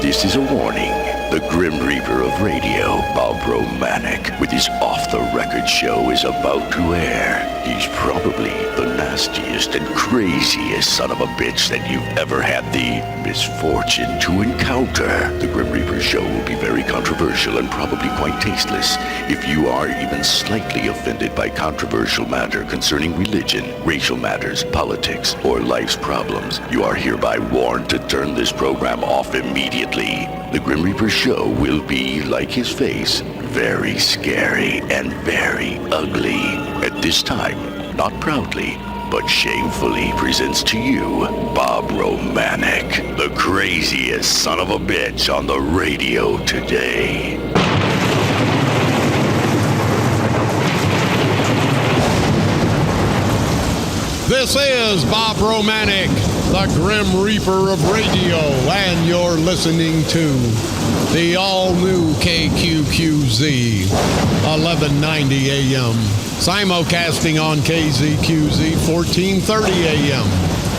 This is a warning. The Grim Reaper of radio, Bob Romanik, with his off-the-record show is about to air. He's probably the nastiest and craziest son of a bitch that you've ever had the misfortune to encounter. The Grim Reaper show will be very controversial and probably quite tasteless. If you are even slightly offended by controversial matter concerning religion, racial matters, politics, or life's problems, you are hereby warned to turn this program off immediately. The Grim Reaper show will be, like his face, very scary and very ugly. At this time, not proudly, but shamefully presents to you Bob Romanik, the craziest son of a bitch on the radio today. This is Bob Romanik, the Grim Reaper of radio, and you're listening to the all-new KQQZ, 1190 AM, simulcasting on KZQZ, 1430 AM,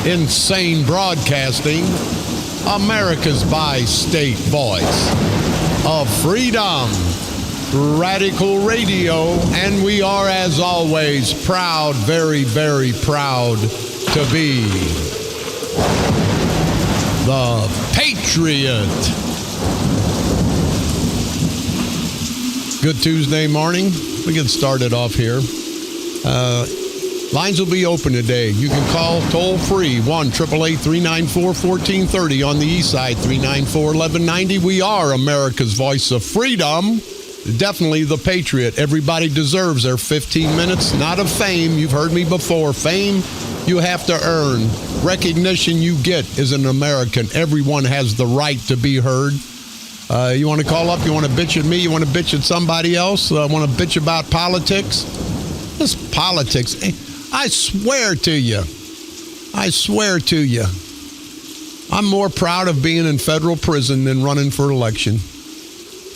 Insane Broadcasting, America's bi-state voice of freedom, Radical Radio, and we are, as always, proud, very, very proud to be the Patriot. Good Tuesday morning. We get started off here. Lines will be open today. You can call toll-free 1-888-394-1430 on the east side, 394-1190. We are America's voice of freedom. Definitely the Patriot. Everybody deserves their 15 minutes, not of fame. You've heard me before. Fame, you have to earn. Recognition you get as an American. Everyone has the right to be heard. You want to call up? You want to bitch at me? You want to bitch at somebody else? Want to bitch about politics? This politics. I swear to you. I'm more proud of being in federal prison than running for election.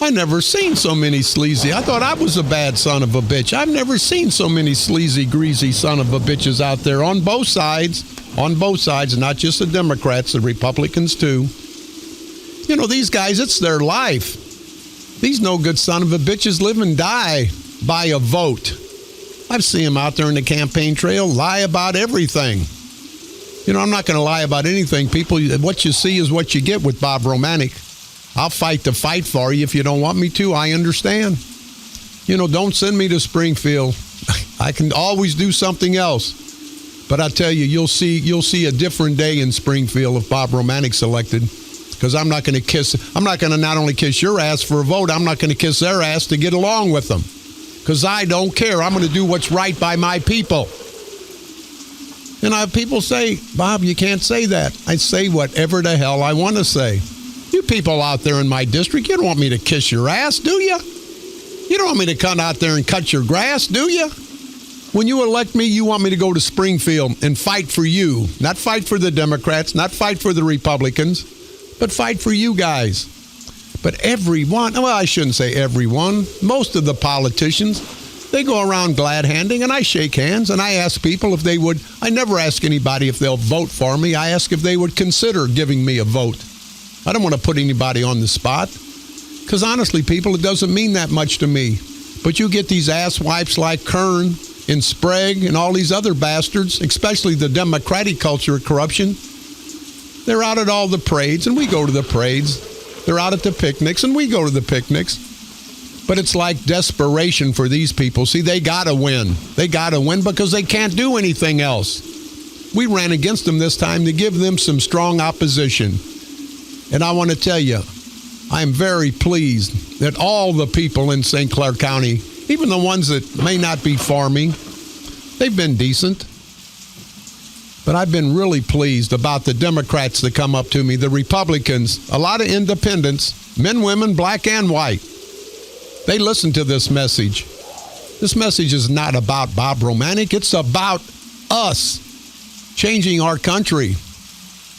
I never seen so many sleazy. I thought I was a bad son of a bitch. I've never seen so many sleazy, greasy son of a bitches out there on both sides, not just the Democrats, the Republicans too. You know, these guys, it's their life. These no good son of a bitches live and die by a vote. I've seen them out there in the campaign trail lie about everything. You know, I'm not going to lie about anything. People, what you see is what you get with Bob Romanik. I'll fight the fight for you if you don't want me to. I understand. You know, don't send me to Springfield. I can always do something else. But I tell you, you'll see a different day in Springfield if Bob Romanik's elected. Because I'm not going to not only kiss your ass for a vote, I'm not going to kiss their ass to get along with them. Because I don't care. I'm going to do what's right by my people. And people say, Bob, you can't say that. I say whatever the hell I want to say. You people out there in my district, you don't want me to kiss your ass, do you? You don't want me to come out there and cut your grass, do you? When you elect me, you want me to go to Springfield and fight for you. Not fight for the Democrats, not fight for the Republicans, but fight for you guys. But everyone, well, I shouldn't say everyone, most of the politicians, they go around glad-handing, and I shake hands, and I ask people if they would. I never ask anybody if they'll vote for me. I ask if they would consider giving me a vote. I don't want to put anybody on the spot. Because honestly, people, it doesn't mean that much to me. But you get these asswipes like Kern and Sprague and all these other bastards, especially the Democratic culture of corruption. They're out at all the parades, and we go to the parades. They're out at the picnics, and we go to the picnics. But it's like desperation for these people. See, they got to win. They got to win because they can't do anything else. We ran against them this time to give them some strong opposition. And I want to tell you, I am very pleased that all the people in St. Clair County, even the ones that may not be farming, they've been decent. But I've been really pleased about the Democrats that come up to me, the Republicans, a lot of independents, men, women, black and white. They listen to this message. This message is not about Bob Romanik. It's about us changing our country.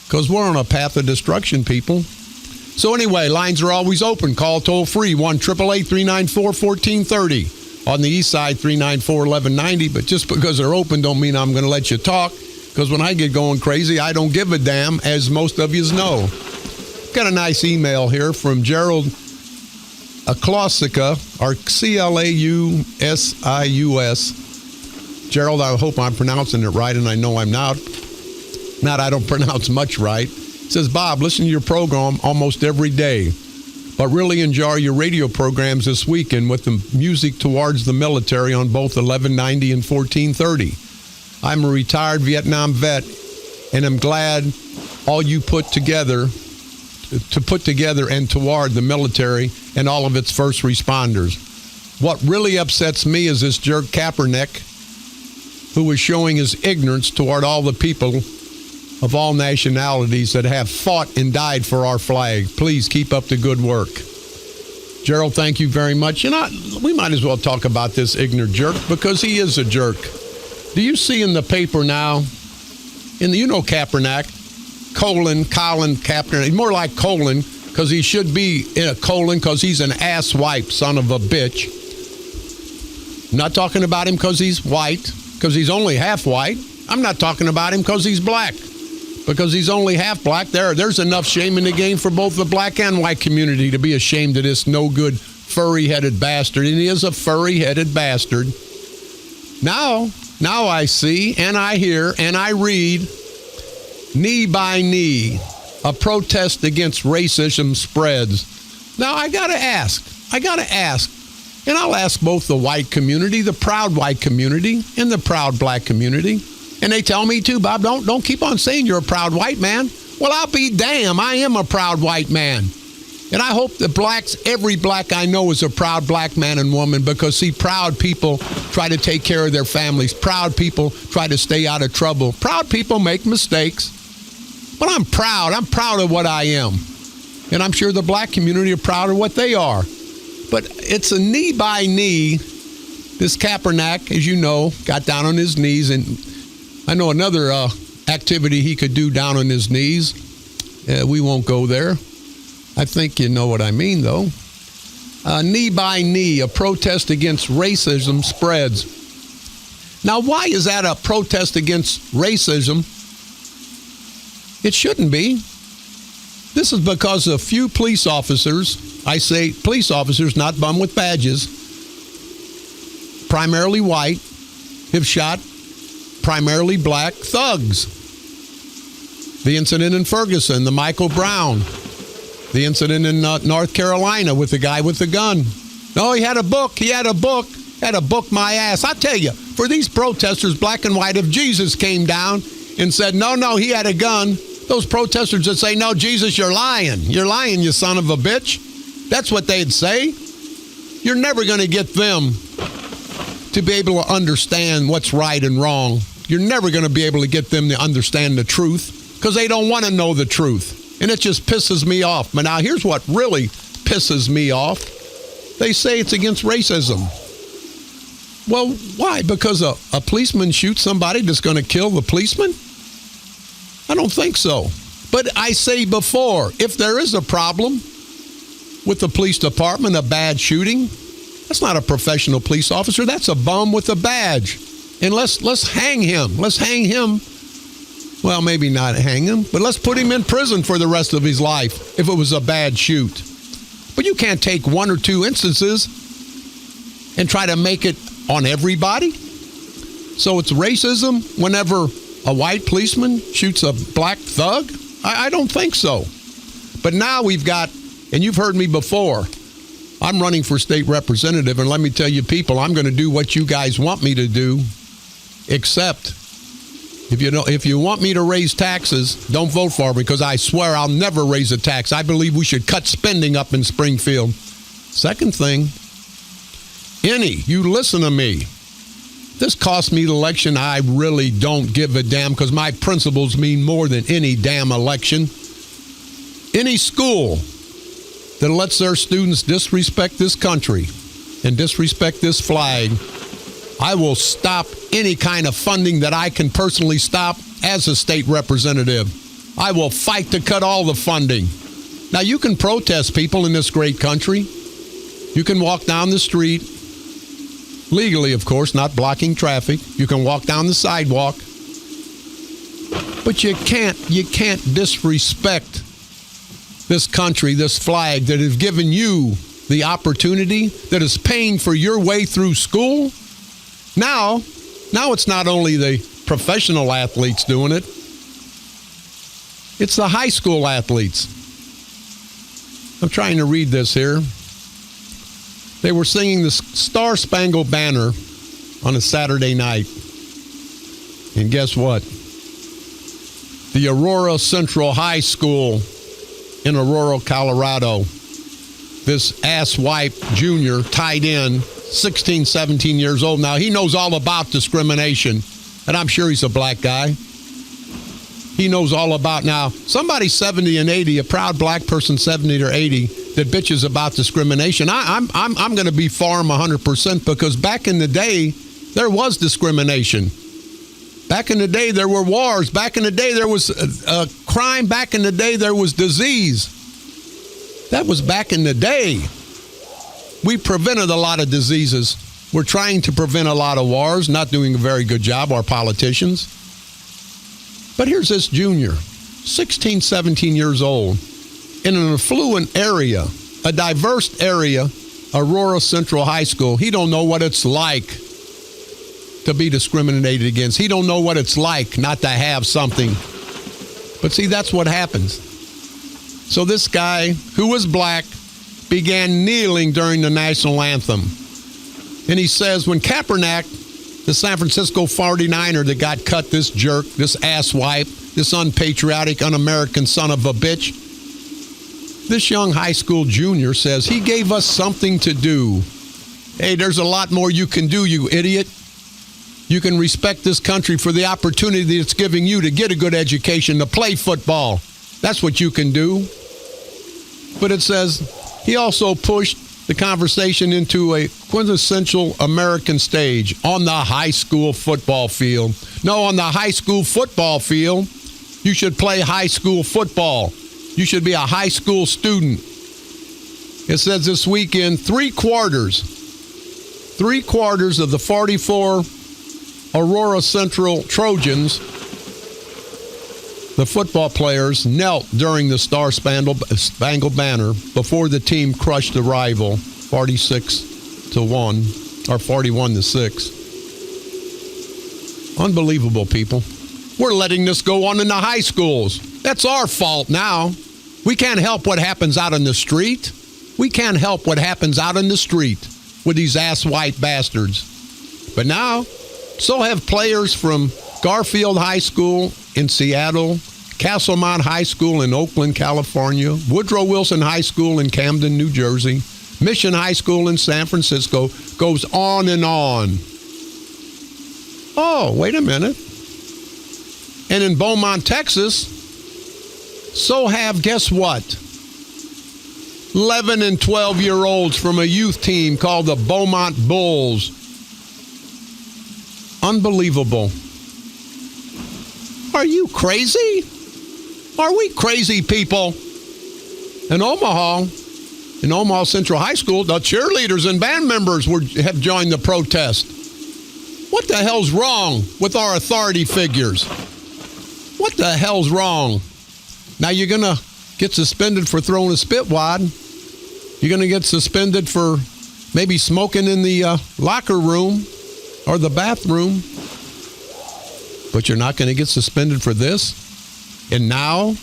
Because we're on a path of destruction, people. So anyway, lines are always open. Call toll-free, 1-888-394-1430. On the east side, 394-1190. But just because they're open don't mean I'm going to let you talk. Because when I get going crazy, I don't give a damn, as most of you know. Got a nice email here from Gerald Klausius, or Clausius. Gerald, I hope I'm pronouncing it right, and I know I'm not. I don't pronounce much right. It says, Bob, listen to your program almost every day, but really enjoy your radio programs this weekend with the music towards the military on both 1190 and 1430. I'm a retired Vietnam vet, and I'm glad all you put together and toward the military and all of its first responders. What really upsets me is this jerk Kaepernick, who is showing his ignorance toward all the people of all nationalities that have fought and died for our flag. Please keep up the good work. Gerald, thank you very much. We might as well talk about this ignorant jerk because he is a jerk. Do you see in the paper now, Kaepernick, Colin Kaepernick, more like colon, because he should be in a colon because he's an asswipe son of a bitch. I'm not talking about him because he's white, because he's only half white. I'm not talking about him because he's black, because he's only half black. There's enough shame in the game for both the black and white community to be ashamed of this no-good, furry-headed bastard. And he is a furry-headed bastard. Now I see and I hear and I read, knee by knee, a protest against racism spreads. Now I gotta ask, and I'll ask both the white community, the proud white community, and the proud black community. And they tell me too, Bob, don't keep on saying you're a proud white man. Well, I'll be damned, I am a proud white man. And I hope the blacks, every black I know is a proud black man and woman, because see, proud people try to take care of their families. Proud people try to stay out of trouble. Proud people make mistakes. But I'm proud. I'm proud of what I am. And I'm sure the black community are proud of what they are. But it's a knee by knee. This Kaepernick, as you know, got down on his knees. And I know another activity he could do down on his knees. We won't go there. I think you know what I mean, though. Knee by knee, a protest against racism spreads. Now, why is that a protest against racism? It shouldn't be. This is because a few police officers, I say police officers, not bum with badges, primarily white, have shot primarily black thugs. The incident in Ferguson, the Michael Brown, the incident in North Carolina with the guy with the gun. No, he had a book my ass. I tell you, for these protesters, black and white, if Jesus came down and said, no, he had a gun, those protesters would say, no, Jesus, you're lying. You're lying, you son of a bitch. That's what they'd say. You're never going to get them to be able to understand what's right and wrong. You're never going to be able to get them to understand the truth because they don't want to know the truth. And it just pisses me off. But now here's what really pisses me off. They say it's against racism. Well, why? Because a policeman shoots somebody that's going to kill the policeman? I don't think so. But I say before, if there is a problem with the police department, a bad shooting, that's not a professional police officer. That's a bum with a badge. And let's hang him. Let's hang him. Well, maybe not hang him, but let's put him in prison for the rest of his life if it was a bad shoot. But you can't take one or two instances and try to make it on everybody. So it's racism whenever a white policeman shoots a black thug? I don't think so. But now we've got, and you've heard me before, I'm running for state representative, and let me tell you people, I'm going to do what you guys want me to do, except if you want me to raise taxes, don't vote for me, because I swear I'll never raise a tax. I believe we should cut spending up in Springfield. Second thing, you listen to me. This cost me the election. I really don't give a damn because my principles mean more than any damn election. Any school that lets their students disrespect this country and disrespect this flag, I will stop any kind of funding that I can personally stop as a state representative. I will fight to cut all the funding. Now, you can protest, people, in this great country. You can walk down the street. Legally, of course, not blocking traffic. You can walk down the sidewalk. But you can't disrespect this country, this flag that has given you the opportunity, that is paying for your way through school. Now it's not only the professional athletes doing it, it's the high school athletes. I'm trying to read this here. They were singing the Star-Spangled Banner on a Saturday night. And guess what? The Aurora Central High School in Aurora, Colorado. This asswipe junior, tight end, 16, 17 years old now. He knows all about discrimination. And I'm sure he's a black guy. He knows all about now. Somebody 70 and 80, a proud black person 70 or 80 that bitches about discrimination. I'm going to be for him 100% because back in the day, there was discrimination. Back in the day, there were wars. Back in the day, there was crime. Back in the day, there was disease. That was back in the day. We prevented a lot of diseases. We're trying to prevent a lot of wars, not doing a very good job, our politicians. But here's this junior, 16, 17 years old, in an affluent area, a diverse area, Aurora Central High School. He don't know what it's like to be discriminated against. He don't know what it's like not to have something. But see, that's what happens. So this guy, who was black, began kneeling during the national anthem. And he says, when Kaepernick, the San Francisco 49er that got cut, this jerk, this asswipe, this unpatriotic, un-American son of a bitch, this young high school junior says, he gave us something to do. Hey, there's a lot more you can do, you idiot. You can respect this country for the opportunity it's giving you to get a good education, to play football. That's what you can do. But it says he also pushed the conversation into a quintessential American stage on the high school football field. No, on the high school football field, you should play high school football. You should be a high school student. It says this weekend, three quarters of the 44 Aurora Central Trojans, the football players, knelt during the Star-Spangled Banner before the team crushed the rival 46-1 or 41-6. Unbelievable, people. We're letting this go on in the high schools. That's our fault now. We can't help what happens out in the street. We can't help what happens out in the street with these ass-white bastards. But now, so have players from Garfield High School in Seattle, Castlemont High School in Oakland, California, Woodrow Wilson High School in Camden, New Jersey, Mission High School in San Francisco, goes on and on. Oh, wait a minute. And in Beaumont, Texas, so have, guess what? 11 and 12-year-olds from a youth team called the Beaumont Bulls. Unbelievable. Are you crazy? Are we crazy, people? In Omaha Central High School, the cheerleaders and band members have joined the protest. What the hell's wrong with our authority figures? What the hell's wrong? Now you're going to get suspended for throwing a spit wad. You're going to get suspended for maybe smoking in the locker room or the bathroom. But you're not going to get suspended for this? And now,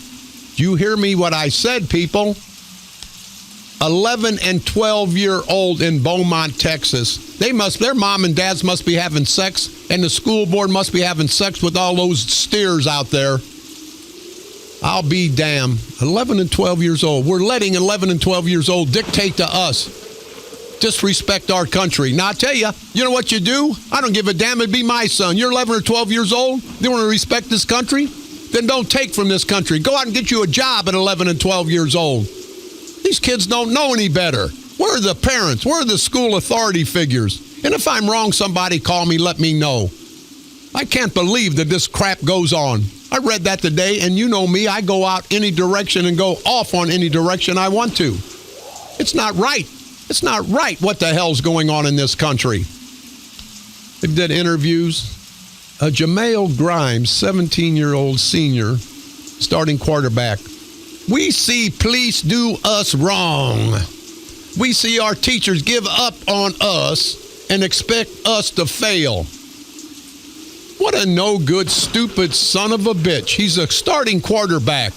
do you hear me what I said, people? 11 and 12-year-old in Beaumont, Texas. Their mom and dads must be having sex, and the school board must be having sex with all those steers out there. I'll be damned. 11 and 12 years old. We're letting 11 and 12 years old dictate to us. Disrespect our country. Now, I tell you, you know what you do? I don't give a damn. It'd be my son. You're 11 or 12 years old. You want to respect this country? Then don't take from this country. Go out and get you a job at 11 and 12 years old. These kids don't know any better. Where are the parents? Where are the school authority figures? And if I'm wrong, somebody call me, let me know. I can't believe that this crap goes on. I read that today, and you know me. I go out any direction and go off on any direction I want to. It's not right. It's not right what the hell's going on in this country. They did interviews. Jamaal Grimes, 17-year-old senior, starting quarterback. We see police do us wrong. We see our teachers give up on us and expect us to fail. What a no-good, stupid son of a bitch. He's a starting quarterback.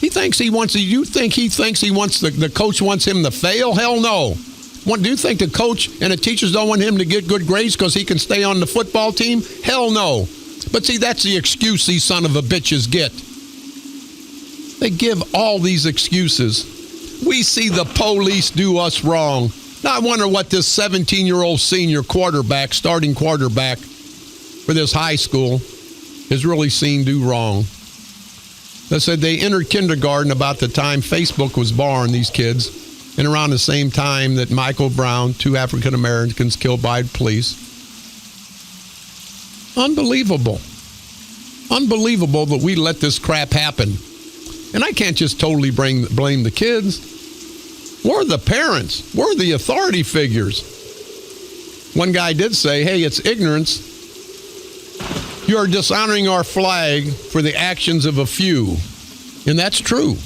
You think he wants the coach wants him to fail? Hell no. Do you think the coach and the teachers don't want him to get good grades because he can stay on the football team? Hell no. But see, that's the excuse these son of a bitches get. They give all these excuses. We see the police do us wrong. Now I wonder what this 17-year-old senior quarterback, starting quarterback for this high school, is really seen do wrong. They said they entered kindergarten about the time Facebook was born, these kids, and around the same time that Michael Brown, 2 African Americans killed by police. Unbelievable. Unbelievable that we let this crap happen. And I can't just totally blame the kids. We're the parents. We're the authority figures. One guy did say, hey, it's ignorance. You are dishonoring our flag for the actions of a few. And that's true.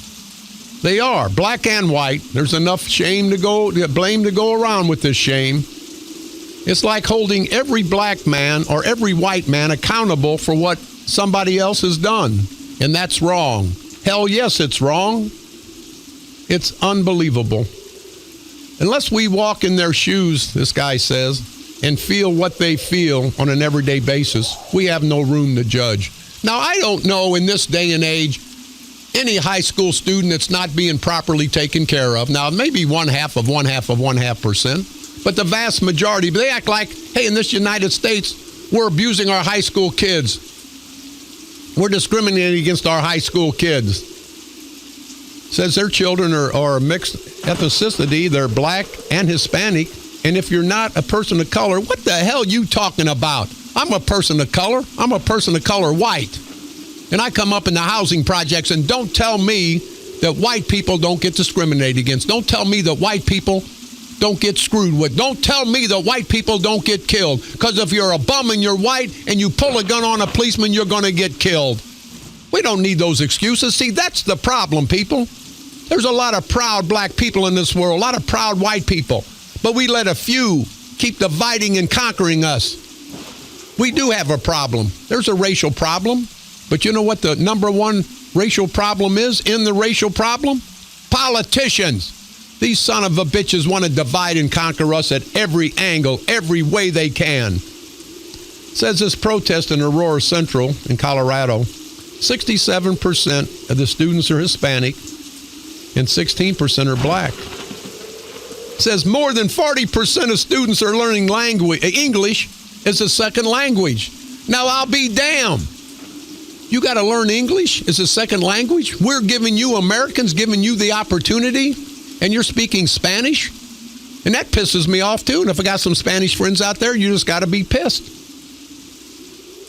They are, black and white. There's enough blame to go around with this shame. It's like holding every black man or every white man accountable for what somebody else has done. And that's wrong. Hell yes, it's wrong. It's unbelievable. Unless we walk in their shoes, this guy says, and feel what they feel on an everyday basis, we have no room to judge. Now, I don't know in this day and age any high school student that's not being properly taken care of. Now, maybe 0.5%, but the vast majority, they act like, hey, in this United States, we're abusing our high school kids. We're discriminating against our high school kids. Says their children are mixed ethnicity. They're black and Hispanic. And if you're not a person of color, what the hell are you talking about? I'm a person of color. I'm a person of color white. And I come up in the housing projects, and don't tell me that white people don't get discriminated against. Don't tell me that white people don't get screwed with. Don't tell me that white people don't get killed. Because if you're a bum and you're white and you pull a gun on a policeman, you're going to get killed. We don't need those excuses. See, that's the problem, people. There's a lot of proud black people in this world, a lot of proud white people. But we let a few keep dividing and conquering us. We do have a problem. There's a racial problem. But you know what the number one racial problem is in the racial problem? Politicians. These son of a bitches want to divide and conquer us at every angle, every way they can. Says this protest in Aurora Central in Colorado, 67% of the students are Hispanic and 16% are black. Says more than 40% of students are learning English as a second language. Now, I'll be damned. You got to learn English as a second language? We're giving you, Americans, giving you the opportunity, and you're speaking Spanish? And that pisses me off, too. And if I got some Spanish friends out there, you just got to be pissed.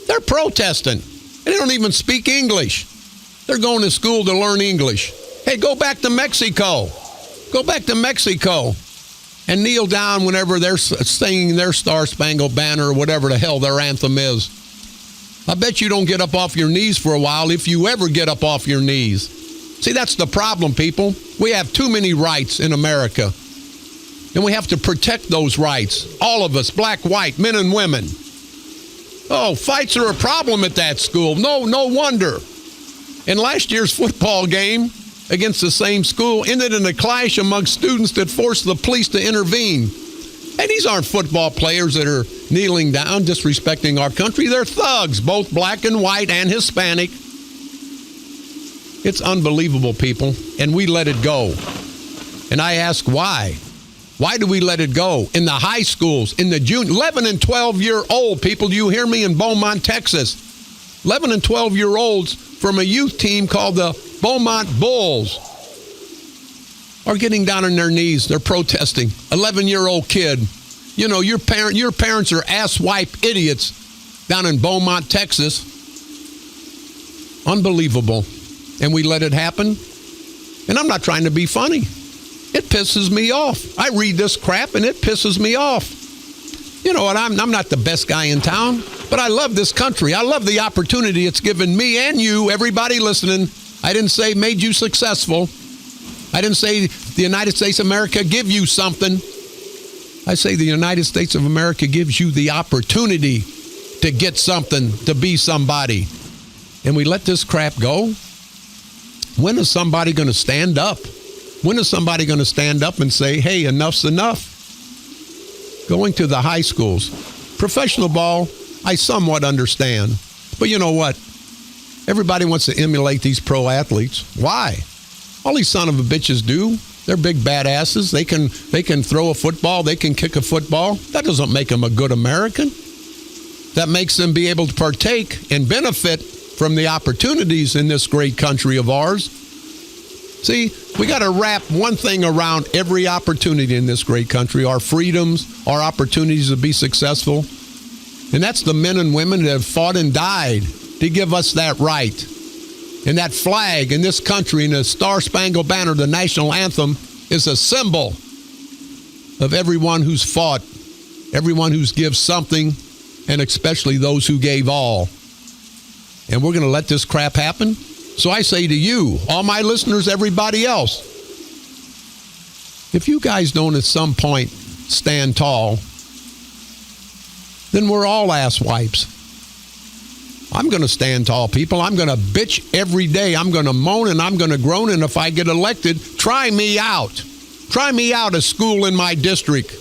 They're protesting, and they don't even speak English. They're going to school to learn English. Hey, go back to Mexico. Go back to Mexico and kneel down whenever they're singing their Star-Spangled Banner or whatever the hell their anthem is. I bet you don't get up off your knees for a while if you ever get up off your knees. See, that's the problem, people. We have too many rights in America. And we have to protect those rights. All of us, black, white, men and women. Oh, fights are a problem at that school. No wonder. And last year's football game against the same school ended in a clash among students that forced the police to intervene. And these aren't football players that are kneeling down, disrespecting our country. They're thugs, both black and white and Hispanic. It's unbelievable, people, and we let it go. And I ask why? Why do we let it go? In the high schools, in the 11 and 12-year-old people, do you hear me, in Beaumont, Texas? 11 and 12-year-olds from a youth team called the Beaumont Bulls are getting down on their knees. They're protesting. 11-year-old kid. You know, your parents are asswipe idiots down in Beaumont, Texas. Unbelievable. And we let it happen. And I'm not trying to be funny. It pisses me off. I read this crap and it pisses me off. You know what? I'm not the best guy in town, but I love this country. I love the opportunity it's given me and you, everybody listening. I didn't say made you successful. I didn't say the United States of America give you something. I say the United States of America gives you the opportunity to get something, to be somebody. And we let this crap go? When is somebody going to stand up? When is somebody going to stand up and say, hey, enough's enough? Going to the high schools. Professional ball, I somewhat understand. But you know what? Everybody wants to emulate these pro athletes. Why? All these son of a bitches do. They're big badasses. They can throw a football. They can kick a football. That doesn't make them a good American. That makes them be able to partake and benefit from the opportunities in this great country of ours. See, we got to wrap one thing around every opportunity in this great country, our freedoms, our opportunities to be successful. And that's the men and women that have fought and died to give us that right. And that flag in this country and the Star-Spangled Banner, the national anthem, is a symbol of everyone who's fought, everyone who's given something, and especially those who gave all. And we're going to let this crap happen? So I say to you, all my listeners, everybody else, if you guys don't at some point stand tall, then we're all ass wipes. I'm going to stand tall, people. I'm going to bitch every day. I'm going to moan and I'm going to groan. And if I get elected, try me out. Try me out, a school in my district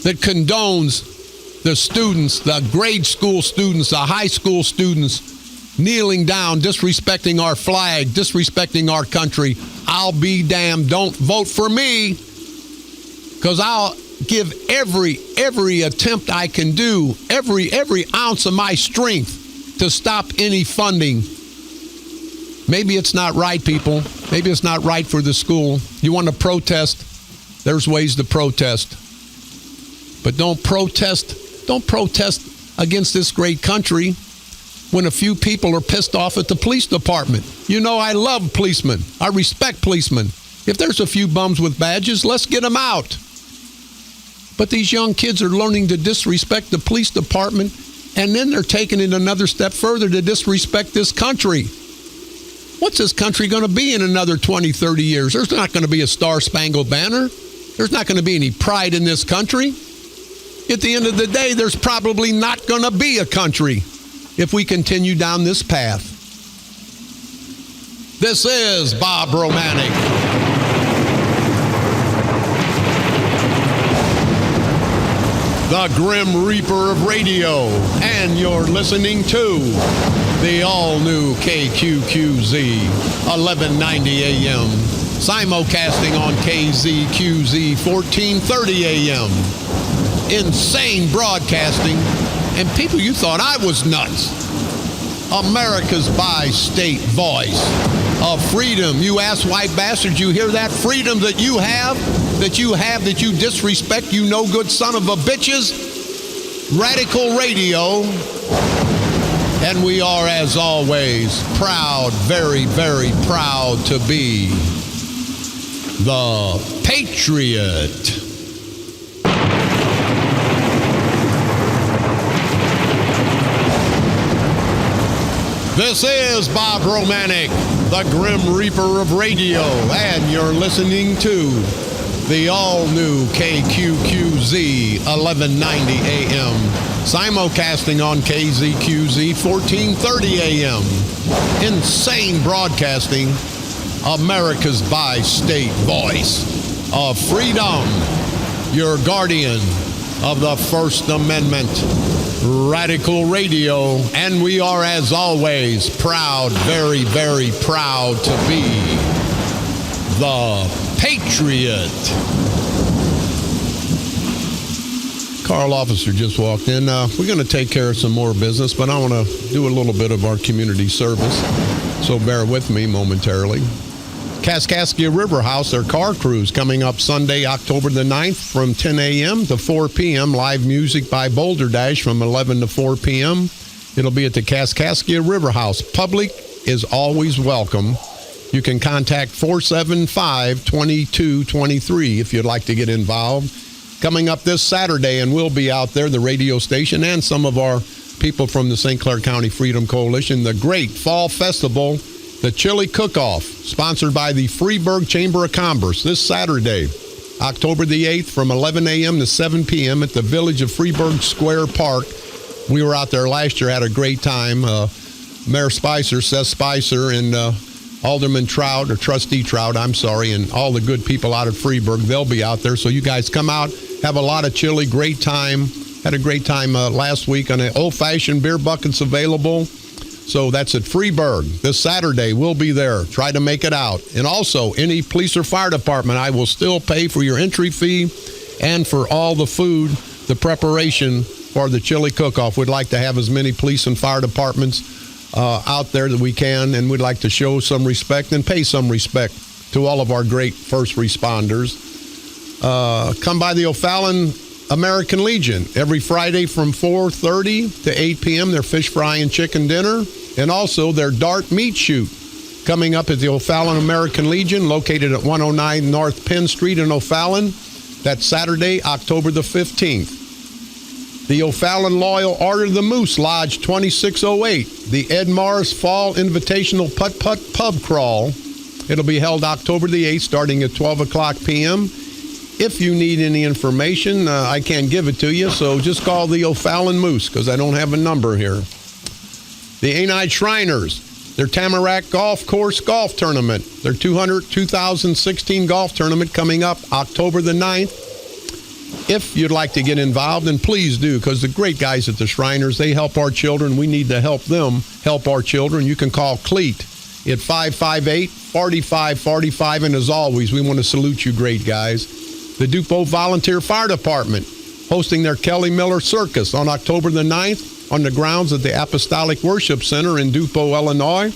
that condones the students, the grade school students, the high school students, kneeling down, disrespecting our flag, disrespecting our country. I'll be damned. Don't vote for me, because I'll give every attempt I can do, every ounce of my strength to stop any funding. Maybe it's not right, people. Maybe it's not right for the school. You want to protest? There's ways to protest. But don't protest against this great country when a few people are pissed off at the police department. You know, I love policemen. I respect policemen. If there's a few bums with badges, let's get them out. But these young kids are learning to disrespect the police department, and then they're taking it another step further to disrespect this country. What's this country going to be in another 20, 30 years? There's not going to be a Star-Spangled Banner. There's not going to be any pride in this country. At the end of the day, there's probably not going to be a country if we continue down this path. This is Bob Romanik. The Grim Reaper of radio, and you're listening to the all-new KQQZ 1190 AM, simulcasting on KZQZ 1430 AM. Insane broadcasting, and people, you thought I was nuts. America's bi-state voice of freedom. You ass white bastards, you hear that? Freedom that you have, that you disrespect, you no good son of a bitches. Radical Radio. And we are, as always, proud, very, very proud to be the Patriot. This is Bob Romanik, the Grim Reaper of radio, and you're listening to the all-new KQQZ 1190 AM, simulcasting on KZQZ 1430 AM. Insane broadcasting, America's bi-state voice of freedom, your guardian of the First Amendment. Radical Radio, and we are, as always, proud, very, very proud to be the Patriot. Carl Officer just walked in. We're going to take care of some more business, but I want to do a little bit of our community service, so bear with me momentarily. Kaskaskia River House, their car cruise coming up Sunday, October the 9th from 10 a.m. to 4 p.m. Live music by Boulder Dash from 11 to 4 p.m. It'll be at the Kaskaskia River House. Public is always welcome. You can contact 475-2223 if you'd like to get involved. Coming up this Saturday, and we'll be out there, the radio station and some of our people from the St. Clair County Freedom Coalition, the great Fall Festival, the Chili Cook-Off, sponsored by the Freeburg Chamber of Commerce, this Saturday, October the 8th, from 11 a.m. to 7 p.m. at the Village of Freeburg Square Park. We were out there last year, had a great time. Mayor Spicer, Seth Spicer, and Alderman Trout, or Trustee Trout, and all the good people out of Freeburg, they'll be out there. So you guys come out, have a lot of chili, great time. Had a great time last week on the old-fashioned beer buckets available. So that's at Freeburg. This Saturday, we'll be there. Try to make it out. And also, any police or fire department, I will still pay for your entry fee and for all the food, the preparation for the chili cook-off. We'd like to have as many police and fire departments out there that we can, and we'd like to show some respect and pay some respect to all of our great first responders. Come by the O'Fallon American Legion every Friday from 4:30 to 8 p.m. Their fish fry and chicken dinner, and also their dart meat shoot coming up at the O'Fallon American Legion, located at 109 North Penn Street in O'Fallon. That's Saturday, October the 15th. The O'Fallon Loyal Order of the Moose Lodge 2608, the Ed Morris Fall Invitational Putt-Putt Pub Crawl. It'll be held October the 8th, starting at 12 o'clock p.m. If you need any information, I can't give it to you, so just call the O'Fallon Moose, because I don't have a number here. The A-Night Shriners, their Tamarack Golf Course Golf Tournament, their 2016 golf tournament coming up October the 9th. If you'd like to get involved, then please do, because the great guys at the Shriners, they help our children. We need to help them help our children. You can call Cleat at 558-4545, and as always, we want to salute you great guys. The DuPont Volunteer Fire Department hosting their Kelly Miller Circus on October the 9th on the grounds of the Apostolic Worship Center in DuPont, Illinois.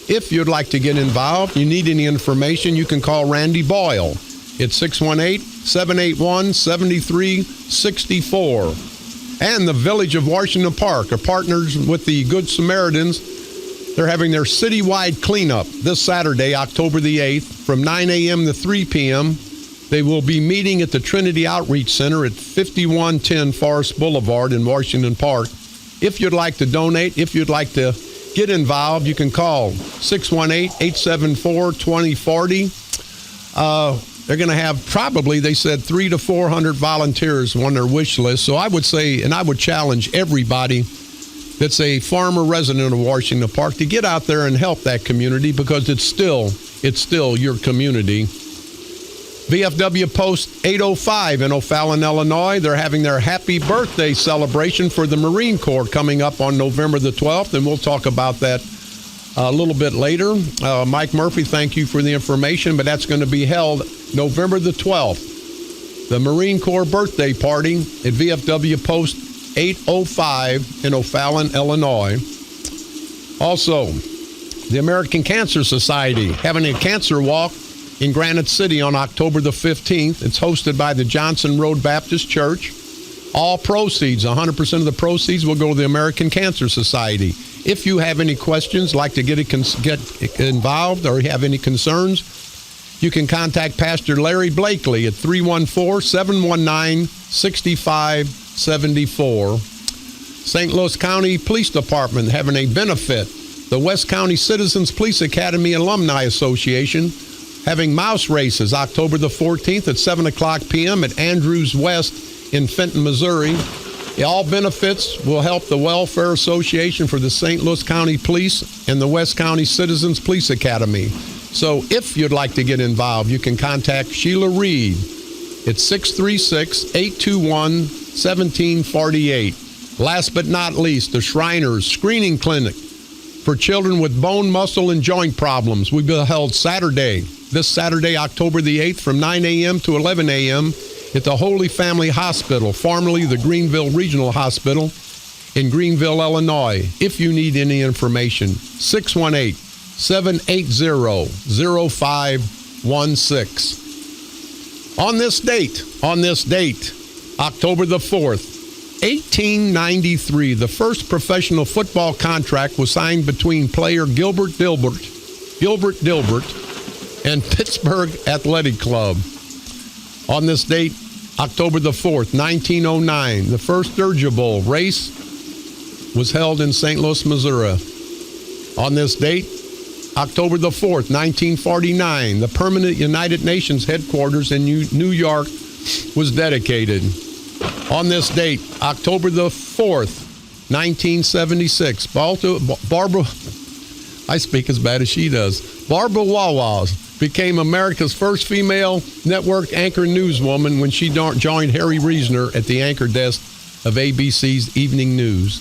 If you'd like to get involved, you need any information, you can call Randy Boyle at 618-781-7364. And the Village of Washington Park are partners with the Good Samaritans. They're having their citywide cleanup this Saturday, October the 8th, from 9 a.m. to 3 p.m. They will be meeting at the Trinity Outreach Center at 5110 Forest Boulevard in Washington Park. If you'd like to donate, if you'd like to get involved, you can call 618-874-2040. They're going to have probably, they said, 300 to 400 volunteers on their wish list. So I would say, and I would challenge everybody that's a farmer resident of Washington Park to get out there and help that community, because it's still your community. VFW Post 805 in O'Fallon, Illinois. They're having their happy birthday celebration for the Marine Corps coming up on November the 12th, and we'll talk about that a little bit later. Mike Murphy, thank you for the information, but that's going to be held November the 12th. The Marine Corps birthday party at VFW Post 805 in O'Fallon, Illinois. Also, the American Cancer Society having a cancer walk in Granite City on October the 15th. It's hosted by the Johnson Road Baptist Church. All proceeds, 100% of the proceeds, will go to the American Cancer Society. If you have any questions, like to get involved, or have any concerns, you can contact Pastor Larry Blakely at 314-719-6574. St. Louis County Police Department having a benefit. The West County Citizens Police Academy Alumni Association having mouse races October the 14th at 7 o'clock p.m. at Andrews West in Fenton, Missouri. All benefits will help the Welfare Association for the St. Louis County Police and the West County Citizens Police Academy. So if you'd like to get involved, you can contact Sheila Reed at 636-821-1748. Last but not least, the Shriners Screening Clinic for children with bone, muscle, and joint problems will be held this Saturday, October the 8th, from 9 a.m. to 11 a.m. at the Holy Family Hospital, formerly the Greenville Regional Hospital in Greenville, Illinois. If you need any information, 618-780-0516. On this date, October the 4th, 1893, the first professional football contract was signed between player Gilbert Dilbert and Pittsburgh Athletic Club. On this date, October the 4th, 1909, the first dirigible race was held in St. Louis, Missouri. On this date, October the 4th, 1949, the permanent United Nations headquarters in New York was dedicated. On this date, October the 4th, 1976, Barbara, I speak as bad as she does, Barbara Wawas became America's first female network anchor newswoman when she joined Harry Reasoner at the anchor desk of ABC's Evening News.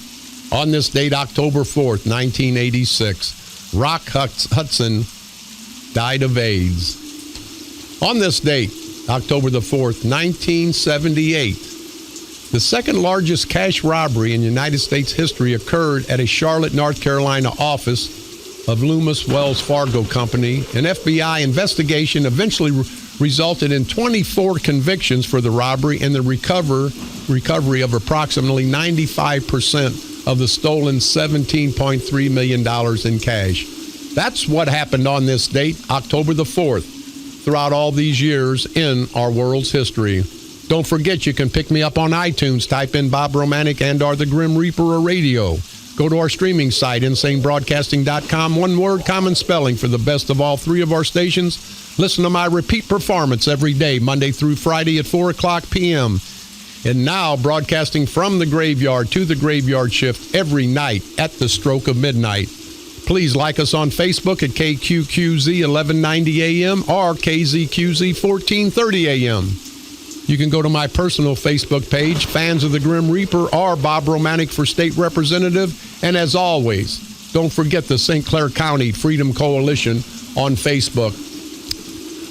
On this date, October 4th, 1986, Rock Hudson died of AIDS. On this date, October the 4th, 1978, the second largest cash robbery in United States history occurred at a Charlotte, North Carolina office of Loomis Wells Fargo Company. An FBI investigation eventually resulted in 24 convictions for the robbery and the recovery of approximately 95% of the stolen $17.3 million in cash. That's what happened on this date, October the 4th, throughout all these years in our world's history. Don't forget, you can pick me up on iTunes. Type in Bob Romanik and or the Grim Reaper of Radio. Go to our streaming site, insanebroadcasting.com. One word, common spelling for the best of all three of our stations. Listen to my repeat performance every day, Monday through Friday at 4 o'clock p.m. And now broadcasting from the graveyard to the graveyard shift every night at the stroke of midnight. Please like us on Facebook at KQQZ 1190 AM or KZQZ 1430 AM. You can go to my personal Facebook page, Fans of the Grim Reaper, or Bob Romanik for State Representative. And as always, don't forget the St. Clair County Freedom Coalition on Facebook.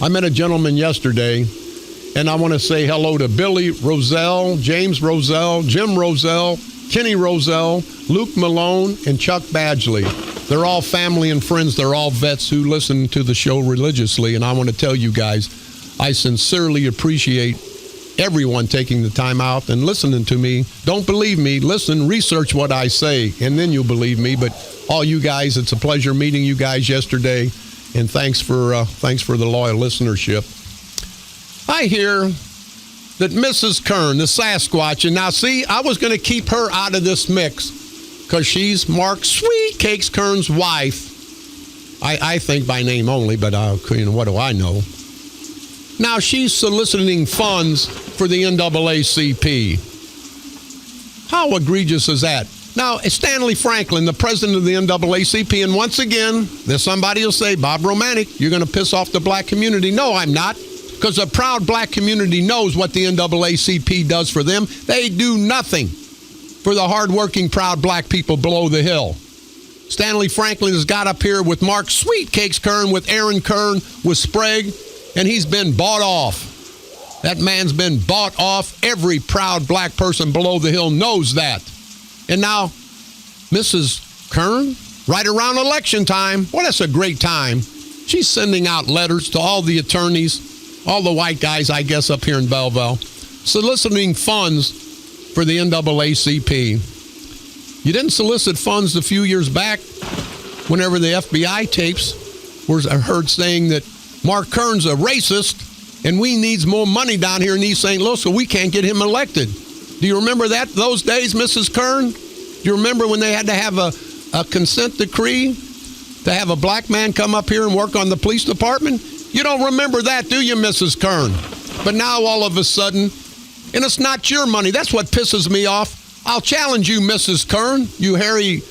I met a gentleman yesterday, and I want to say hello to Billy Roselle, James Roselle, Jim Roselle, Kenny Roselle, Luke Malone, and Chuck Badgley. They're all family and friends. They're all vets who listen to the show religiously. And I want to tell you guys, I sincerely appreciate everyone taking the time out and listening to me. Don't believe me. Listen, research what I say, and then you'll believe me. But all you guys, it's a pleasure meeting you guys yesterday. And thanks for the loyal listenership. I hear that Mrs. Kern, the Sasquatch, and now see, I was going to keep her out of this mix because she's Mark Sweet Cakes Kern's wife. I think by name only, but what do I know? Now she's soliciting funds for the NAACP. How egregious is that? Now, Stanley Franklin, the president of the NAACP, and once again, there's somebody will say, Bob Romanik, you're going to piss off the black community. No, I'm not, because the proud black community knows what the NAACP does for them. They do nothing for the hardworking, proud black people below the hill. Stanley Franklin has got up here with Mark Sweet Cakes Kern, with Aaron Kern, with Sprague, and he's been bought off. That man's been bought off. Every proud black person below the hill knows that. And now, Mrs. Kern, right around election time, well, that's a great time. She's sending out letters to all the attorneys, all the white guys, I guess, up here in Belleville, soliciting funds for the NAACP. You didn't solicit funds a few years back whenever the FBI tapes were heard saying that Mark Kern's a racist and we needs more money down here in East St. Louis so we can't get him elected. Do you remember those days, Mrs. Kern? Do you remember when they had to have a consent decree to have a black man come up here and work on the police department? You don't remember that, do you, Mrs. Kern? But now all of a sudden, and it's not your money. That's what pisses me off. I'll challenge you, Mrs. Kern, you hairy,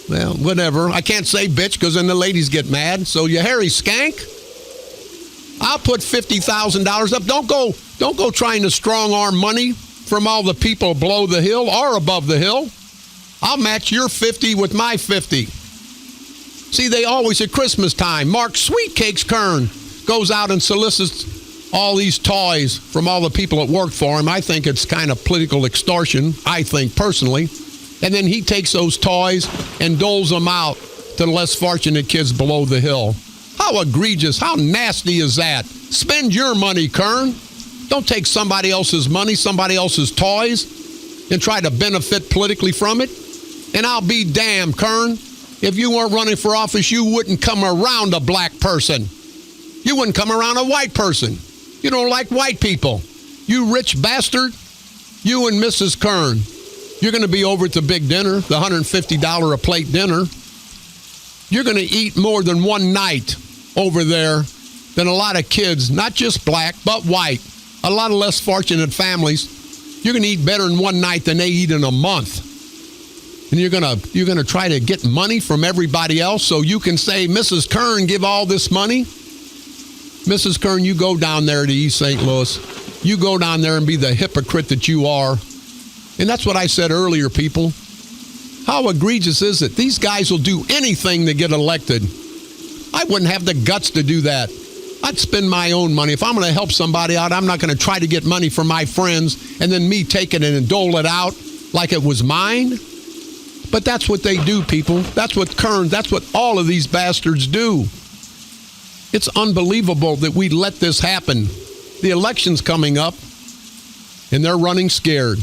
well, whatever. I can't say bitch because then the ladies get mad. So you hairy skank. I'll put $50,000 up. Don't go trying to strong arm money from all the people below the hill or above the hill. I'll match your 50 with my 50. See, they always at Christmas time, Mark Sweet Cakes Kern goes out and solicits all these toys from all the people that work for him. I think it's kind of political extortion, I think personally. And then he takes those toys and doles them out to the less fortunate kids below the hill. How egregious, how nasty is that? Spend your money, Kern. Don't take somebody else's money, somebody else's toys, and try to benefit politically from it. And I'll be damned, Kern, if you weren't running for office, you wouldn't come around a black person. You wouldn't come around a white person. You don't like white people. You rich bastard. You and Mrs. Kern. You're going to be over at the big dinner, the $150 a plate dinner. You're going to eat more than one night over there than a lot of kids, not just black, but white. A lot of less fortunate families. You're going to eat better in one night than they eat in a month. And you're going to try to get money from everybody else so you can say, Mrs. Kern, give all this money. Mrs. Kern, you go down there to East St. Louis. You go down there and be the hypocrite that you are. And that's what I said earlier, people. How egregious is it? These guys will do anything to get elected. I wouldn't have the guts to do that. I'd spend my own money. If I'm going to help somebody out, I'm not going to try to get money from my friends and then me take it and dole it out like it was mine. But that's what they do, people. That's what all of these bastards do. It's unbelievable that we let this happen. The election's coming up, and they're running scared.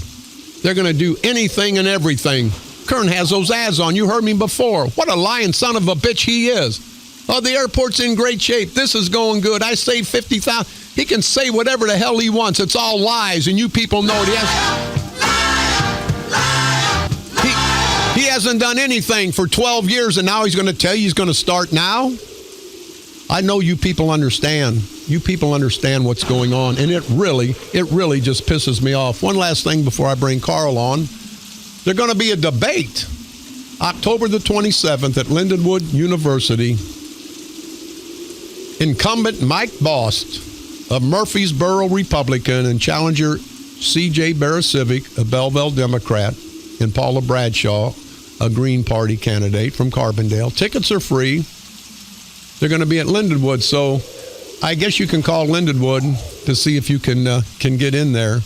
They're going to do anything and everything. Kern has those ads on. You heard me before. What a lying son of a bitch he is. Oh, the airport's in great shape. This is going good. I saved $50,000. He can say whatever the hell he wants. It's all lies, and you people know it. He hasn't done anything for 12 years, and now he's going to tell you he's going to start now? I know you people understand. You people understand what's going on, and it really just pisses me off. One last thing before I bring Carl on. There's going to be a debate October the 27th at Lindenwood University. Incumbent Mike Bost, a Murfreesboro Republican, and challenger C.J. Barasivic, a Belleville Democrat, and Paula Bradshaw, a Green Party candidate from Carbondale. Tickets are free. They're going to be at Lindenwood, so I guess you can call Lindenwood to see if you can get in there.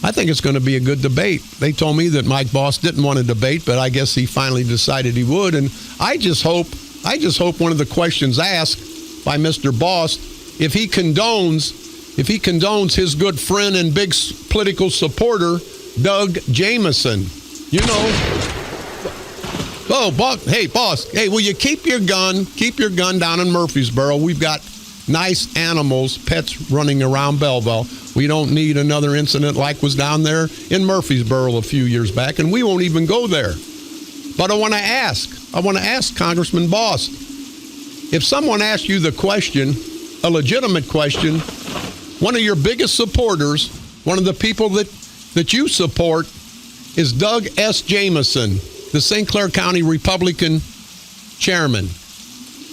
I think it's going to be a good debate. They told me that Mike Bost didn't want to debate, but I guess he finally decided he would. And I just hope one of the questions asked by Mr. Bost, if he condones his good friend and big political supporter, Doug Jamieson. You know. Oh, boss, hey, will you keep your gun down in Murfreesboro? We've got nice animals, pets running around Belleville. We don't need another incident like was down there in Murfreesboro a few years back, and we won't even go there. But I want to ask Congressman Bost, if someone asks you the question, a legitimate question, one of your biggest supporters, one of the people that you support is Doug S. Jamieson, the St. Clair County Republican chairman.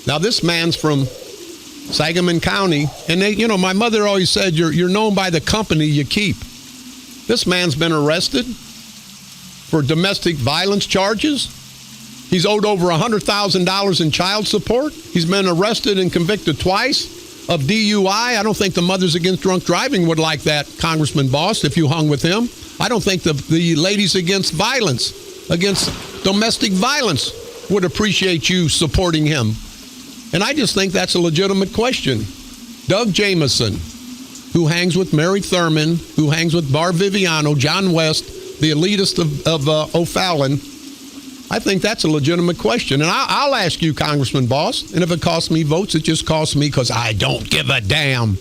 Now, this man's from Sangamon County, and my mother always said, you're known by the company you keep. This man's been arrested for domestic violence charges. He's owed over $100,000 in child support. He's been arrested and convicted twice of DUI. I don't think the Mothers Against Drunk Driving would like that, Congressman Bost, if you hung with him. I don't think the Ladies Against Domestic Violence would appreciate you supporting him. And I just think that's a legitimate question. Doug Jamieson, who hangs with Mary Thurman, who hangs with Bar Viviano, John West, the elitist of O'Fallon, I think that's a legitimate question. And I'll ask you, Congressman Bost, and if it costs me votes, it just costs me because I don't give a damn.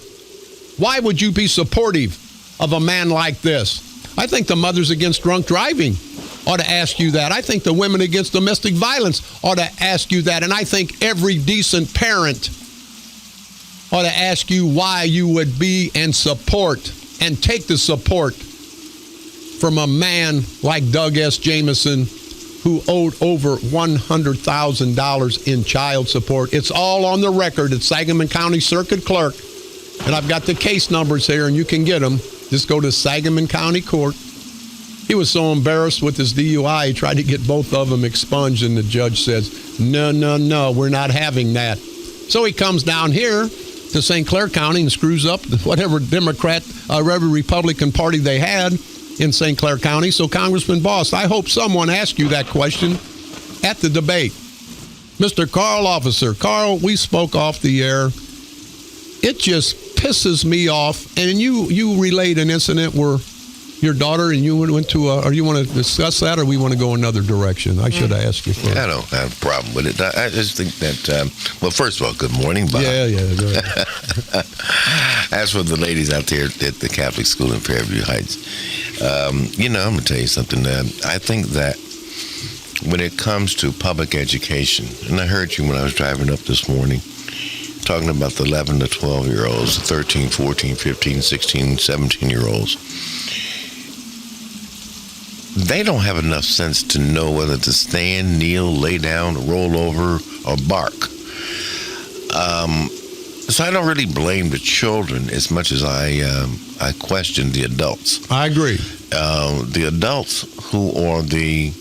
Why would you be supportive of a man like this? I think the Mothers Against Drunk Driving ought to ask you that. I think the Women Against Domestic Violence ought to ask you that. And I think every decent parent ought to ask you why you would be and support and take the support from a man like Doug S. Jamieson, who owed over $100,000 in child support. It's all on the record at Sangamon County Circuit Clerk. And I've got the case numbers here, and you can get them. Just go to Sangamon County Court. He was so embarrassed with his DUI, he tried to get both of them expunged, and the judge says, no, we're not having that. So he comes down here to St. Clair County and screws up whatever Democrat, whatever Republican Party they had in St. Clair County. So, Congressman Bost, I hope someone asks you that question at the debate. Mr. Carl Officer. Carl, we spoke off the air. It just pisses me off. And you relayed an incident where your daughter and you went to or you want to discuss that, or we want to go another direction? I should have asked you first. I don't have a problem with it. I just think that, well, first of all, good morning, Bob. Yeah, go ahead. As for the ladies out there at the Catholic school in Fairview Heights, I'm going to tell you something. I think that when it comes to public education, and I heard you when I was driving up this morning, talking about the 11 to 12-year-olds, the 13, 14, 15, 16, 17-year-olds. They don't have enough sense to know whether to stand, kneel, lay down, roll over, or bark. So I don't really blame the children as much as I question the adults. I agree. The adults who are the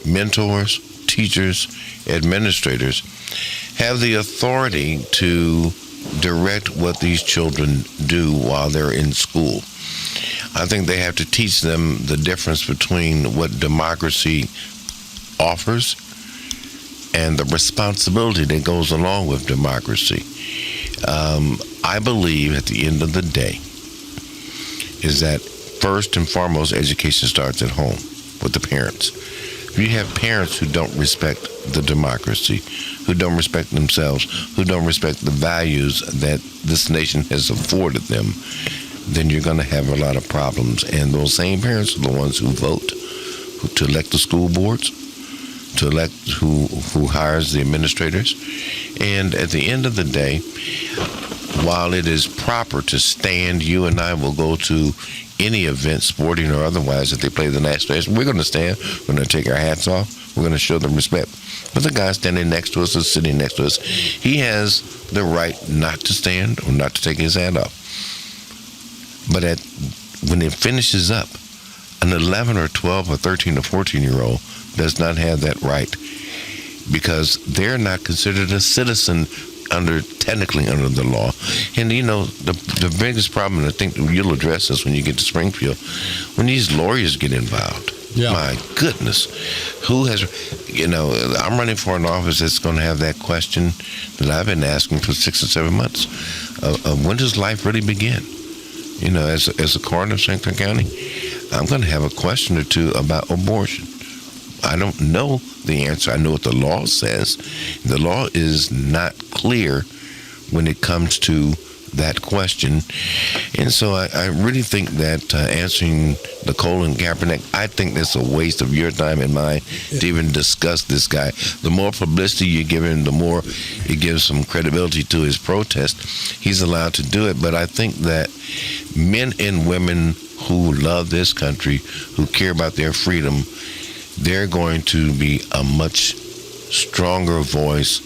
mentors, teachers, administrators have the authority to direct what these children do while they're in school. I think they have to teach them the difference between what democracy offers and the responsibility that goes along with democracy. I believe at the end of the day is that first and foremost, education starts at home with the parents. If you have parents who don't respect the democracy, who don't respect themselves, who don't respect the values that this nation has afforded them, then you're going to have a lot of problems. And those same parents are the ones who vote to elect the school boards, to elect who hires the administrators. And at the end of the day, while it is proper to stand, you and I will go to any event, sporting or otherwise, if they play the national anthem, we're going to stand, we're going to take our hats off, we're going to show them respect. But the guy standing next to us or sitting next to us, he has the right not to stand or not to take his hat off. But when it finishes up, an 11 or 12 or 13 or 14-year-old does not have that right because they're not considered a citizen technically under the law. And the biggest problem, I think you'll address this when you get to Springfield, when these lawyers get involved. Yeah. My goodness, I'm running for an office that's going to have that question that I've been asking for 6 or 7 months. When does life really begin? As a coroner of St. Clair County, I'm going to have a question or two about abortion. I don't know the answer. I know what the law says. The law is not clear when it comes to that question. And so I really think that answering the Colin Kaepernick, I think that's a waste of your time and mine to even discuss this guy. The more publicity you give him, the more it gives some credibility to his protest. He's allowed to do it. But I think that men and women who love this country, who care about their freedom, they're going to be a much stronger voice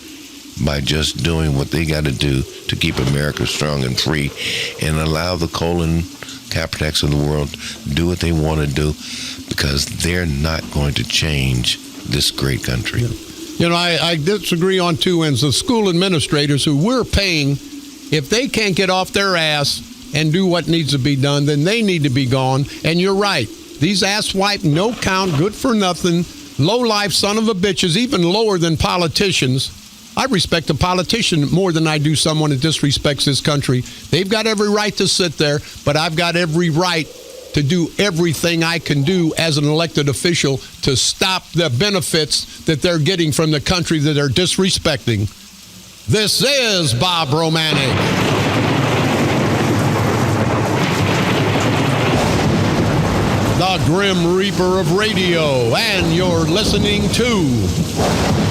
by just doing what they got to do to keep America strong and free and allow the Colin Kaepernicks of the world do what they want to do because they're not going to change this great country. Yeah. I disagree on two ends. The school administrators who we're paying, if they can't get off their ass and do what needs to be done, then they need to be gone. And you're right. These asswipe, no count, good for nothing, low life son of a bitches, even lower than politicians. I respect a politician more than I do someone that disrespects this country. They've got every right to sit there, but I've got every right to do everything I can do as an elected official to stop the benefits that they're getting from the country that they're disrespecting. This is Bob Romanik. The Grim Reaper of radio, and you're listening to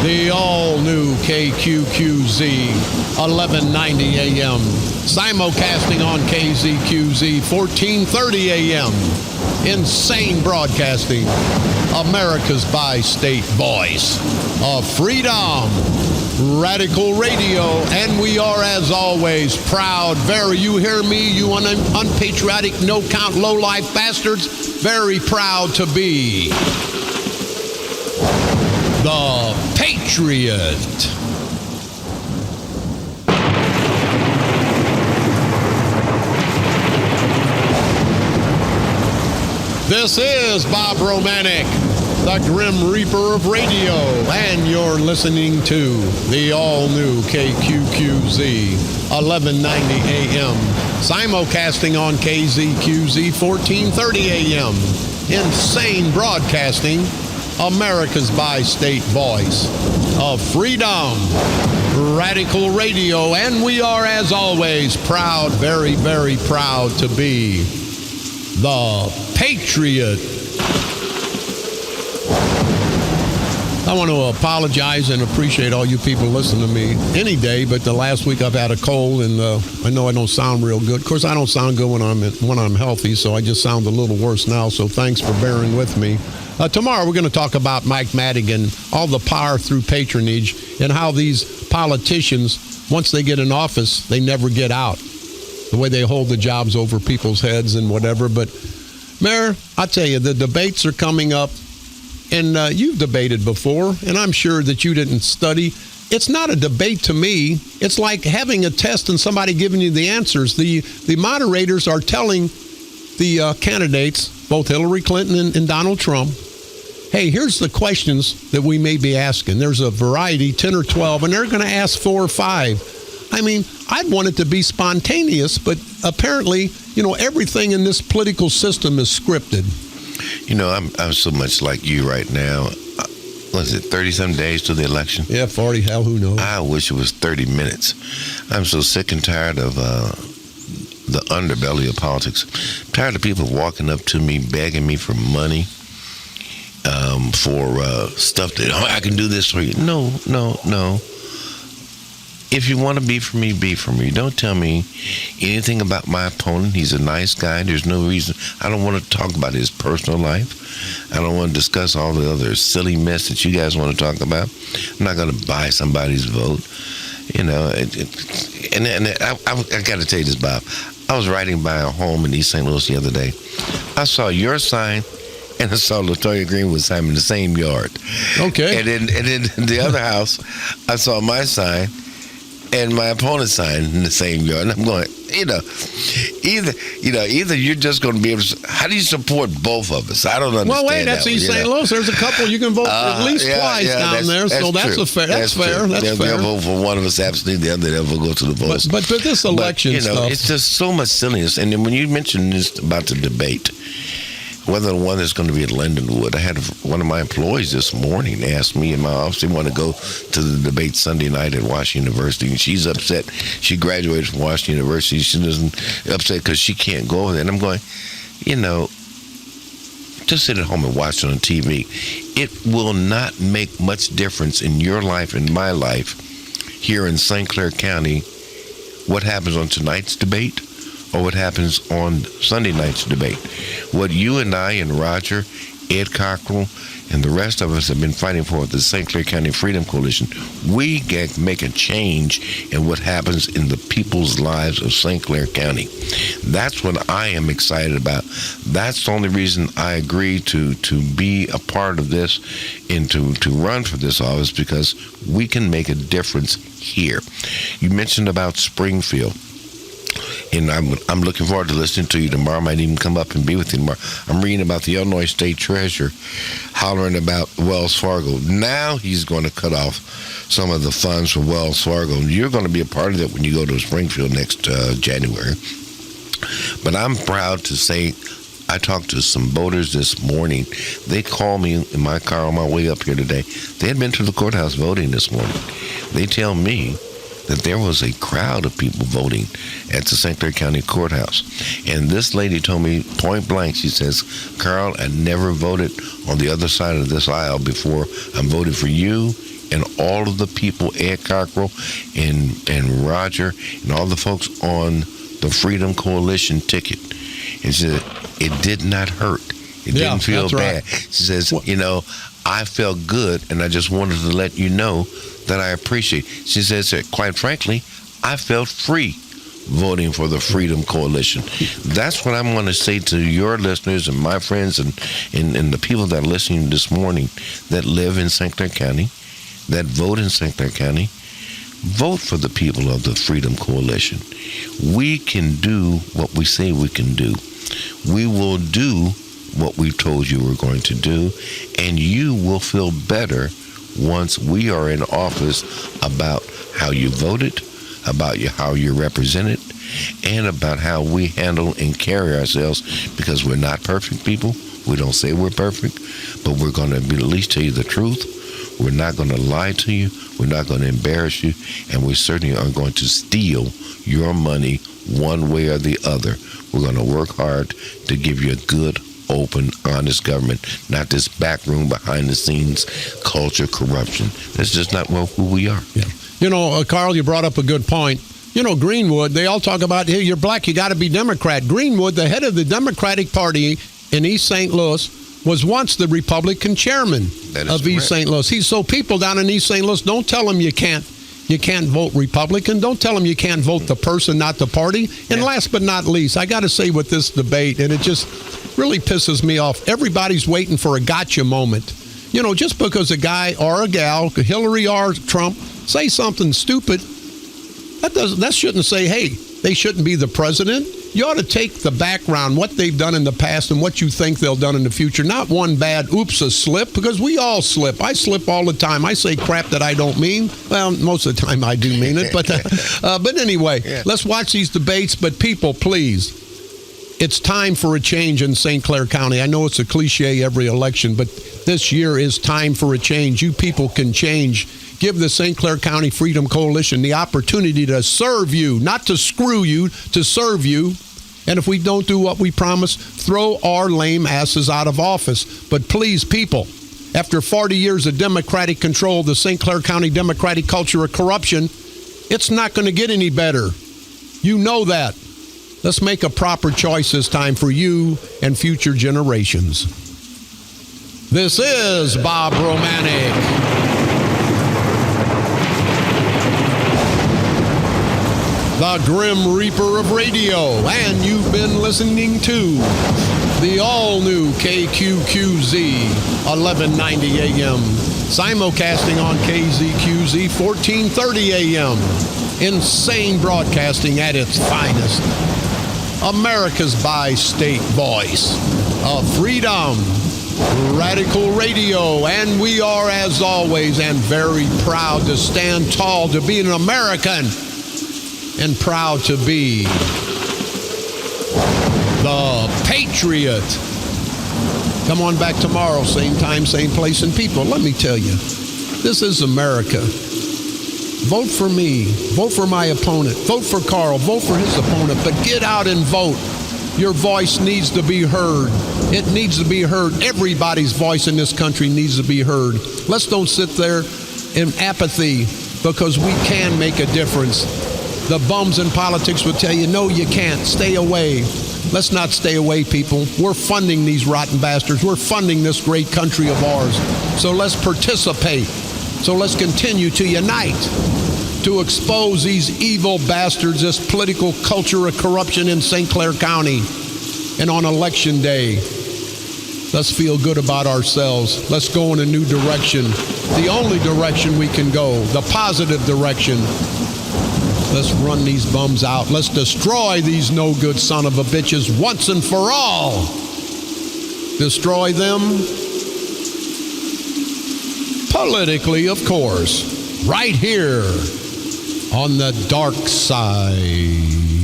the all-new KQQZ 1190 AM, simulcasting on KZQZ 1430 AM, insane broadcasting, America's bi-state voice of freedom, radical radio, and we are, as always, proud, you hear me, you unpatriotic, no-count, low-life bastards, very proud to be the Patriot. This is Bob Romanik, the Grim Reaper of radio, and you're listening to the all-new KQQZ 1190 AM, simulcasting on KZQZ 1430 AM, insane broadcasting, America's bi-state voice of freedom, radical radio, and we are, as always, proud, very, very proud to be the Patriot. I want to apologize and appreciate all you people listening to me any day, but the last week I've had a cold, and I know I don't sound real good. Of course, I don't sound good when I'm healthy, so I just sound a little worse now, so thanks for bearing with me. Tomorrow we're going to talk about Mike Madigan, all the power through patronage, and how these politicians, once they get in office, they never get out. The way they hold the jobs over people's heads and whatever. But, Mayor, I tell you, the debates are coming up. And you've debated before, and I'm sure that you didn't study. It's not a debate to me. It's like having a test and somebody giving you the answers. The moderators are telling the candidates, both Hillary Clinton and Donald Trump, hey, here's the questions that we may be asking. There's a variety, 10 or 12, and they're going to ask 4 or 5. I mean, I'd want it to be spontaneous, but apparently, everything in this political system is scripted. I'm so much like you right now. What is it, 30-some days to the election? Yeah, 40, hell, who knows? I wish it was 30 minutes. I'm so sick and tired of the underbelly of politics. I'm tired of people walking up to me, begging me for money, for stuff that, I can do this for you. No. If you want to be for me, be for me. Don't tell me anything about my opponent. He's a nice guy. There's no reason. I don't want to talk about his personal life. I don't want to discuss all the other silly mess that you guys want to talk about. I'm not going to buy somebody's vote. I got to tell you this, Bob. I was riding by a home in East St. Louis the other day. I saw your sign, and I saw LaToya Greenwood's sign in the same yard. Okay. And then the other house, I saw my sign and my opponent's sign in the same yard. And I'm going, either you're just going to be able to, how do you support both of us? I don't understand. Well, wait, that's East St. Louis. There's a couple you can vote at least twice down there. So that's fair. That's fair. They'll vote for one of us absolutely, the other they'll go to the polls. But this election stuff. It's just so much silliness. And then when you mentioned this about the debate, whether the one that's going to be at Lindenwood, I had one of my employees this morning ask me in my office, they want to go to the debate Sunday night at Washington University, and she's upset. She graduated from Washington University. She doesn't upset because she can't go over there. And I'm going, just sit at home and watch it on TV. It will not make much difference in your life and my life here in St. Clair County what happens on tonight's debate or what happens on Sunday night's debate. What you and I and Roger, Ed Cockrell, and the rest of us have been fighting for at the St. Clair County Freedom Coalition, we can make a change in what happens in the people's lives of St. Clair County. That's what I am excited about. That's the only reason I agreed to be a part of this and to run for this office, because we can make a difference here. You mentioned about Springfield. And I'm looking forward to listening to you tomorrow. I might even come up and be with you tomorrow. I'm reading about the Illinois State Treasurer hollering about Wells Fargo. Now he's going to cut off some of the funds from Wells Fargo. You're going to be a part of that when you go to Springfield next January. But I'm proud to say I talked to some voters this morning. They called me in my car on my way up here today. They had been to the courthouse voting this morning. They tell me that there was a crowd of people voting at the St. Clair County Courthouse. And this lady told me point blank, she says, Carl, I never voted on the other side of this aisle before. I voted for you and all of the people, Ed Cockrell and Roger and all the folks on the Freedom Coalition ticket. And she said, it did not hurt. It didn't feel bad. Right. She says, I felt good, and I just wanted to let you know that I appreciate. She says that, quite frankly, I felt free voting for the Freedom Coalition. That's what I'm going to say to your listeners and my friends and the people that are listening this morning that live in St. Clair County, that vote in St. Clair County. Vote for the people of the Freedom Coalition. We can do what we say we can do. We will do what we've told you we're going to do, and you will feel better once we are in office about how you voted, about how you're represented, and about how we handle and carry ourselves, because we're not perfect people. We don't say we're perfect, but we're going to at least tell you the truth. We're not going to lie to you. We're not going to embarrass you. And we certainly aren't going to steal your money one way or the other. We're going to work hard to give you a good, open, honest government, not this backroom, behind-the-scenes culture, corruption. That's just not who we are. Yeah. You know, Carl, you brought up a good point. You know, Greenwood, they all talk about, hey, you're black, you got to be Democrat. Greenwood, the head of the Democratic Party in East St. Louis, was once the Republican chairman of East St. Louis. So people down in East St. Louis, don't tell them you can't vote Republican. Don't tell them you can't vote the person, not the party. And last but not least, I got to say with this debate, and it just really pisses me off, everybody's waiting for a gotcha moment. You know, just because a guy or a gal, Hillary or Trump, say something stupid, that shouldn't say, hey, they shouldn't be the president. You ought to take the background, what they've done in the past and what you think they'll done in the future. Not one bad, oops, a slip, because we all slip. I slip all the time. I say crap that I don't mean. Well, most of the time I do mean it. But anyway, let's watch these debates. But people, please, it's time for a change in St. Clair County. I know it's a cliche every election, but this year is time for a change. You people can change. Give the St. Clair County Freedom Coalition the opportunity to serve you, not to screw you, to serve you. And if we don't do what we promise, throw our lame asses out of office. But please, people, after 40 years of Democratic control, the St. Clair County Democratic culture of corruption, it's not going to get any better. You know that. Let's make a proper choice this time for you and future generations. This is Bob Romanik. The Grim Reaper of radio, and you've been listening to the all-new KQQZ 1190 AM, simulcasting on KZQZ 1430 AM. Insane broadcasting at its finest. America's bi-state voice of freedom, radical radio, and we are, as always, and very proud to stand tall to be an American. And proud to be the Patriot. Come on back tomorrow, same time, same place, and people, let me tell you, this is America. Vote for me. Vote for my opponent. Vote for Carl. Vote for his opponent. But get out and vote. Your voice needs to be heard. It needs to be heard. Everybody's voice in this country needs to be heard. Let's don't sit there in apathy, because we can make a difference. The bums in politics will tell you, no, you can't. Stay away. Let's not stay away, people. We're funding these rotten bastards. We're funding this great country of ours. So let's participate. So let's continue to unite to expose these evil bastards, this political culture of corruption in St. Clair County. And on Election Day, let's feel good about ourselves. Let's go in a new direction. The only direction we can go, the positive direction. Let's run these bums out. Let's destroy these no-good son of a bitches once and for all. Destroy them politically, of course, right here on the dark side.